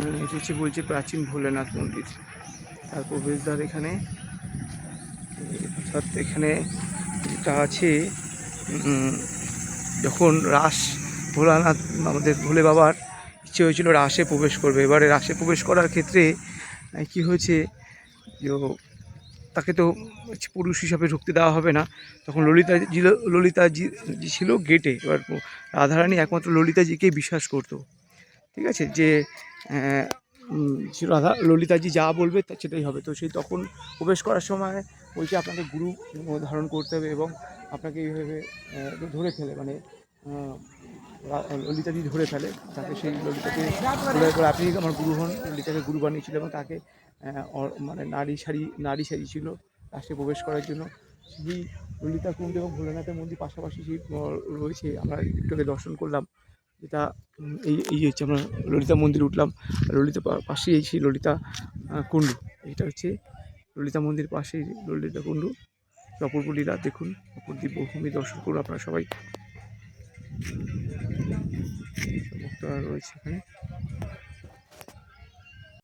এটি হচ্ছে বলছে প্রাচীন ভোলেনাথ মন্দির, তার প্রবেশদ্বার এখানে। অর্থাৎ এখানে যেটা আছে, যখন রাস ভোলানাথ আমাদের ভোলে বাবার ইচ্ছে হয়েছিল রাসে প্রবেশ করবে। এবারে রাসে প্রবেশ করার ক্ষেত্রে কি হয়েছে, যে তাকে তো পুরুষ হিসাবে ঢুকতে দেওয়া হবে না, তখন ললিতাজি ছিল গেটে। এবার রাধারানী একমাত্র ললিতাজিকেই বিশ্বাস করতো, ঠিক আছে, যে ললিতাজি যা বলবে সেটাই হবে। তো সেই তখন প্রবেশ করার সময় বলছে আপনাকে গুরু ধারণ করতে হবে এবং আপনাকে এইভাবে ধরে ফেলে, মানে ললিতাজি ধরে ফেলে তাকে, সেই ললিতাকে বলে করে আপনি আমার গুরু হন। ললিতাকে গুরু বানিয়েছিল এবং তাকে মানে নারী সাজিয়েছিল রাষ্ট্রে প্রবেশ করার জন্য। সেই ললিতা কুণ্ড এবং ভোলেনাথের মন্দির পাশাপাশি সেই রয়েছে, আমরা একটু আগে দর্শন করলাম। যেটা এই হচ্ছে আমরা ললিতা মন্দির উঠলাম, ললিতা পাশেই এই সেই ললিতা কুণ্ড। এটা হচ্ছে ললিতা মন্দির পাশেই ললিতা কুণ্ড। অপূর্ব লীলা দেখুন, অপূর্ব দিব্যভূমি দর্শন করুন আপনারা সবাই। ভক্তরা রয়েছে এখানে।